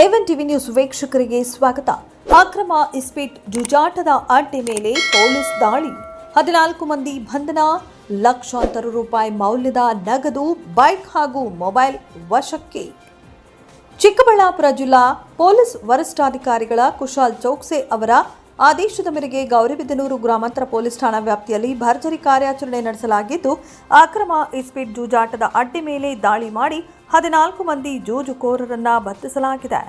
A1 TV news ವೀಕ್ಷಕರಿಗೆ ಸ್ವಾಗತ. ಅಕ್ರಮ ಇಸ್ಪೀಟ್ ಜೂಜಾಟದ ಅಡ್ಡೆ ಮೇಲೆ ಪೊಲೀಸ್ ದಾಳಿ, 14 ಮಂದಿ ಬಂಧನ, ಲಕ್ಷಾಂತರ ರೂಪಾಯಿ ಮೌಲ್ಯದ ನಗದು, ಬೈಕ್ ಹಾಗೂ ಮೊಬೈಲ್ ವಶಕ್ಕೆ. ಚಿಕ್ಕಬಳ್ಳಾಪುರ ಜಿಲ್ಲಾ ಪೊಲೀಸ್ ವರಿಷ್ಠಾಧಿಕಾರಿಗಳ ಕುಶಾಲ್ ಚೌಕ್ಸೆ ಅವರ ಆದೇಶದ ಮೇರೆಗೆ ಗೌರಿಬಿದನೂರು ಗ್ರಾಮಾಂತರ ಪೊಲೀಸ್ ಠಾಣಾ ವ್ಯಾಪ್ತಿಯಲ್ಲಿ ಭರ್ಜರಿ ಕಾರ್ಯಾಚರಣೆ ನಡೆಸಲಾಗಿದ್ದು, ಅಕ್ರಮ ಇಸ್ಪೀಟ್ ಜೂಜಾಟದ ಅಡ್ಡೆ ಮೇಲೆ ದಾಳಿ ಮಾಡಿ 14 ಮಂದಿ ಜೂಜುಕೋರರನ್ನ ಬಂಧಿಸಲಾಗಿದೆ.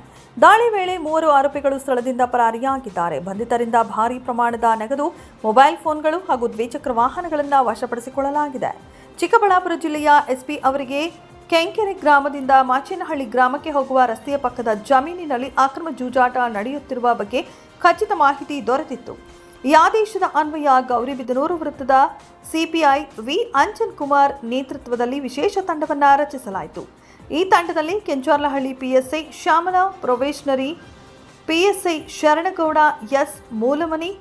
ದಾಳಿ ವೇಳೆ 3 ಆರೋಪಿಗಳು ಸ್ಥಳದಿಂದ ಪರಾರಿಯಾಗಿದ್ದಾರೆ. ಬಂಧಿತರಿಂದ ಭಾರೀ ಪ್ರಮಾಣದ ನಗದು, ಮೊಬೈಲ್ ಫೋನ್ಗಳು ಹಾಗೂ ದ್ವಿಚಕ್ರ ವಾಹನಗಳನ್ನು ವಶಪಡಿಸಿಕೊಳ್ಳಲಾಗಿದೆ. ಚಿಕ್ಕಬಳ್ಳಾಪುರ ಜಿಲ್ಲೆಯ ಎಸ್ಪಿ ಅವರಿಗೆ ಕೆಂಕೆರೆ ಗ್ರಾಮದಿಂದ ಮಾಚೇನಹಳ್ಳಿ ಗ್ರಾಮಕ್ಕೆ ಹೋಗುವ ರಸ್ತೆಯ ಪಕ್ಕದ ಜಮೀನಿನಲ್ಲಿ ಅಕ್ರಮ ಜೂಜಾಟ ನಡೆಯುತ್ತಿರುವ ಬಗ್ಗೆ ಖಚಿತ ಮಾಹಿತಿ ದೊರೆತಿತ್ತು. ಈ ಆದೇಶದ ಅನ್ವಯ ಗೌರಿಬಿದನೂರು ವೃತ್ತದ ಸಿಪಿಐ ವಿ ಅಂಜನ್ ಕುಮಾರ್ ನೇತೃತ್ವದಲ್ಲಿ ವಿಶೇಷ ತಂಡವನ್ನು ರಚಿಸಲಾಯಿತು. ಈ ತಂಡದಲ್ಲಿ Kencharlahalli PSI Shyamala, probationary PSI Sharanagouda S Mulamani,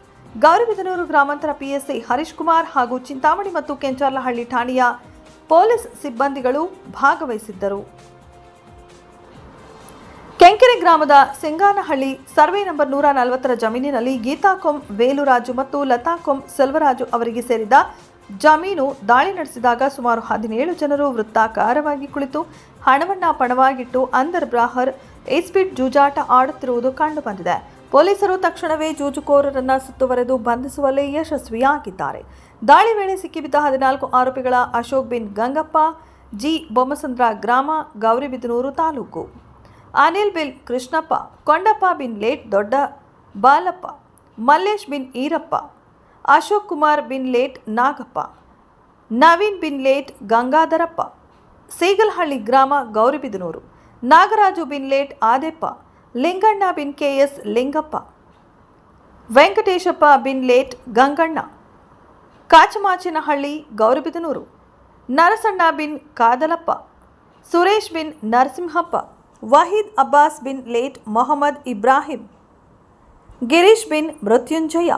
Gauribidanur ಗ್ರಾಮಾಂತರ ಪಿಎಸ್ಐ ಹರೀಶ್ ಕುಮಾರ್ ಹಾಗೂ ಚಿಂತಾಮಣಿ ಮತ್ತು ಕೆಂಚಾರ್ಲಹಳ್ಳಿ ಠಾಣೆಯ ಪೊಲೀಸ್ ಸಿಬ್ಬಂದಿಗಳು ಭಾಗವಹಿಸಿದ್ದರು. ಕೆಂಕೆರೆ ಗ್ರಾಮದ ಸಿಂಗಾನಹಳ್ಳಿ ಸರ್ವೆ ನಂಬರ್ 140 ಜಮೀನಿನಲ್ಲಿ ಗೀತಾಕೊಂ ವೇಲುರಾಜು ಮತ್ತು ಲತಾಕೊಂ ಸೆಲ್ವರಾಜು ಅವರಿಗೆ ಸೇರಿದ ಜಮೀನು ದಾಳಿ ನಡೆಸಿದಾಗ ಸುಮಾರು 17 ಜನರು ವೃತ್ತಾಕಾರವಾಗಿ ಕುಳಿತು ಹಣವನ್ನ ಪಣವಾಗಿಟ್ಟು ಅಂದರ್ ಬ್ರಾಹರ್ ಇಸ್ಪೀಟ್ ಜೂಜಾಟ ಆಡುತ್ತಿರುವುದು ಕಂಡುಬಂದಿದೆ. ಪೊಲೀಸರು ತಕ್ಷಣವೇ ಜೂಜುಕೋರರನ್ನ ಸುತ್ತುವರೆದು ಬಂಧಿಸುವಲ್ಲಿ ಯಶಸ್ವಿಯಾಗಿದ್ದಾರೆ. ದಾಳಿ ವೇಳೆ ಸಿಕ್ಕಿಬಿದ್ದ 14 ಆರೋಪಿಗಳ ಅಶೋಕ್ ಬಿನ್ ಗಂಗಪ್ಪ, ಜಿ ಬೊಮ್ಮಸಂದ್ರ ಗ್ರಾಮ, ಗೌರಿಬಿದನೂರು ತಾಲೂಕು, ಅನಿಲ್ ಬಿನ್ ಕೃಷ್ಣಪ್ಪ, ಕೊಂಡಪ್ಪ ಬಿನ್ ಲೇಟ್ ದೊಡ್ಡ ಬಾಲಪ್ಪ, ಮಲ್ಲೇಶ್ ಬಿನ್ ಈರಪ್ಪ, ಅಶೋಕ್ ಕುಮಾರ್ ಬಿನ್ ಲೇಟ್ ನಾಗಪ್ಪ, ನವೀನ್ ಬಿನ್ ಲೇಟ್ ಗಂಗಾಧರಪ್ಪ, ಸೀಗಲಹಳ್ಳಿ ಗ್ರಾಮ ಗೌರಿಬಿದನೂರು, ನಾಗರಾಜು ಬಿನ್ ಲೇಟ್ ಆದೆಪ್ಪ, ಲಿಂಗಣ್ಣ ಬಿನ್ ಕೆಎಸ್ ಲಿಂಗಪ್ಪ, ವೆಂಕಟೇಶಪ್ಪ ಬಿನ್ ಲೇಟ್ ಗಂಗಣ್ಣ, ಕಾಚಮಾಚೇನಹಳ್ಳಿ ಗೌರಿಬಿದನೂರು, ನರಸಣ್ಣ ಬಿನ್ ಕಾದಲಪ್ಪ, ಸುರೇಶ್ ಬಿನ್ ನರಸಿಂಹಪ್ಪ, ವಹೀದ್ ಅಬ್ಬಾಸ್ ಬಿನ್ ಲೇಟ್ ಮೊಹಮ್ಮದ್ ಇಬ್ರಾಹಿಂ, ಗಿರೀಶ್ ಬಿನ್ ಮೃತ್ಯುಂಜಯ,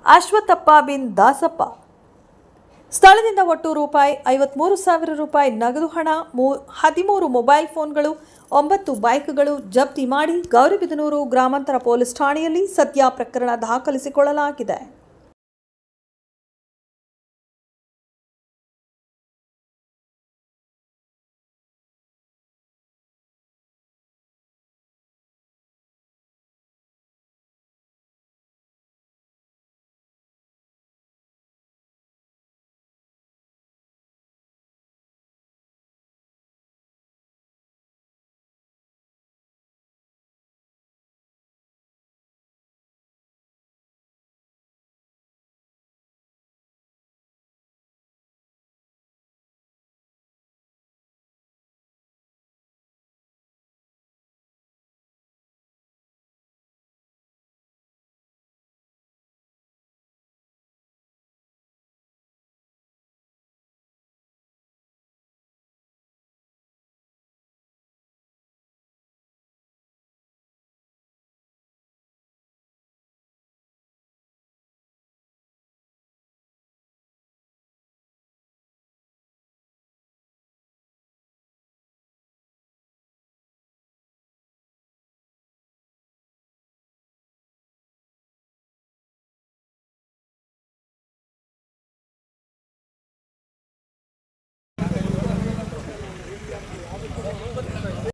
ಅಶ್ವತ್ಥಪ್ಪ ಬಿನ್ ದಾಸಪ್ಪ. ಸ್ಥಳದಿಂದ ಒಟ್ಟು ರೂಪಾಯಿ 53,000 ರೂಪಾಯಿ ನಗದು ಹಣ, 13 ಮೊಬೈಲ್ ಫೋನ್ಗಳು, 9 ಬೈಕ್ಗಳು ಜಪ್ತಿ ಮಾಡಿ ಗೌರಿಬಿದನೂರು ಗ್ರಾಮಾಂತರ ಪೊಲೀಸ್ ಠಾಣೆಯಲ್ಲಿ ಸದ್ಯ ಪ್ರಕರಣ ದಾಖಲಿಸಿಕೊಳ್ಳಲಾಗಿದೆ.